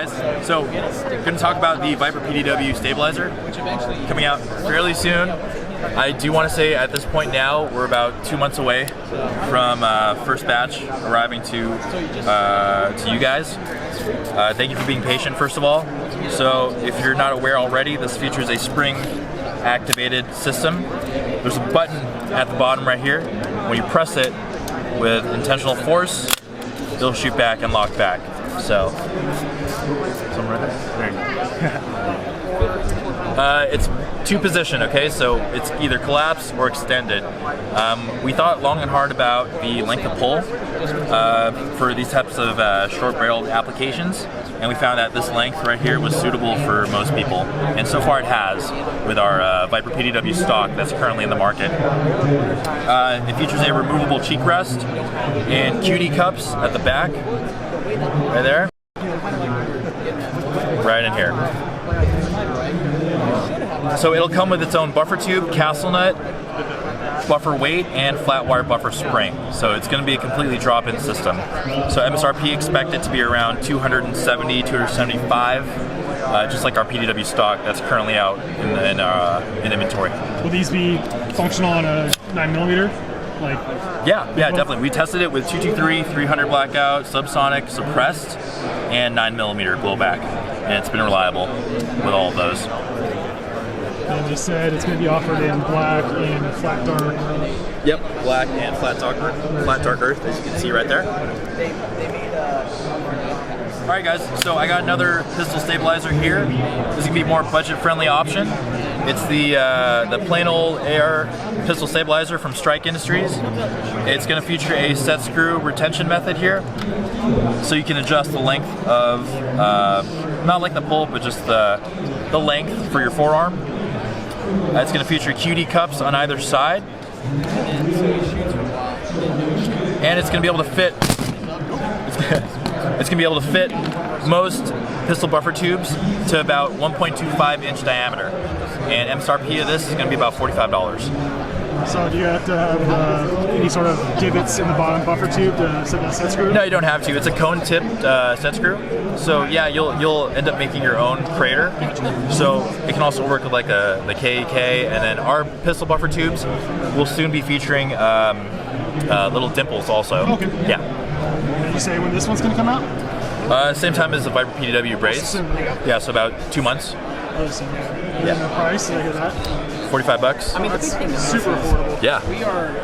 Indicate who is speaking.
Speaker 1: guys, so we're going to talk about the Viper PDW stabilizer coming out fairly soon. I do want to say at this point now we're about 2 months away from first batch arriving to you guys. Thank you for being patient, first of all. So if you're not aware already, this features a spring activated system. There's a button at the bottom right here. When you press it with intentional force, it'll shoot back and lock back. So, somewhere right there. It's two position, okay? So it's either collapsed or extended. We thought long and hard about the length of pull for these types of short-barreled applications, and we found that this length right here was suitable for most people. And so far it has with our Viper PDW stock that's currently in the market. It features a removable cheek rest and QD cups at the back. Right there. Right in here. So it'll come with its own buffer tube, castle nut, buffer weight, and flat wire buffer spring. So it's going to be a completely drop-in system. So MSRP expected to be around 270, 275, just like our PDW stock that's currently out in inventory.
Speaker 2: Will these be functional on a 9mm?
Speaker 1: Yeah, definitely. We tested it with 223, 300 blackout, subsonic, suppressed, and 9mm blowback, and it's been reliable with all of those.
Speaker 2: And you said it's going to be offered in black and flat dark.
Speaker 1: Yep, black and flat dark earth, as you can see right there. All right, guys. So I got another pistol stabilizer here. This is gonna be a more budget-friendly option. It's the plain old AR pistol stabilizer from Strike Industries. It's going to feature a set screw retention method here, so you can adjust the length of not like the pull, but just the length for your forearm. It's going to feature QD cups on either side, and it's going to be able to fit. It's going to be able to fit most pistol buffer tubes to about 1.25 inch diameter, and MSRP of this is going to be about $45.
Speaker 2: So do you have to have any sort of divots in the bottom buffer tube to set that set screw?
Speaker 1: No, you don't have to. It's a cone-tipped set screw. So yeah, you'll end up making your own crater. So it can also work with like the KEK, and then our pistol buffer tubes will soon be featuring little dimples also. Okay. Yeah.
Speaker 2: Did you say when this one's going to come out?
Speaker 1: Same time as the Viper PDW brace. Yeah, so about 2 months.
Speaker 2: Yeah. The price, did I hear that?
Speaker 1: $45.
Speaker 3: I mean, the big thing is
Speaker 2: super affordable.
Speaker 1: Yeah.
Speaker 3: We are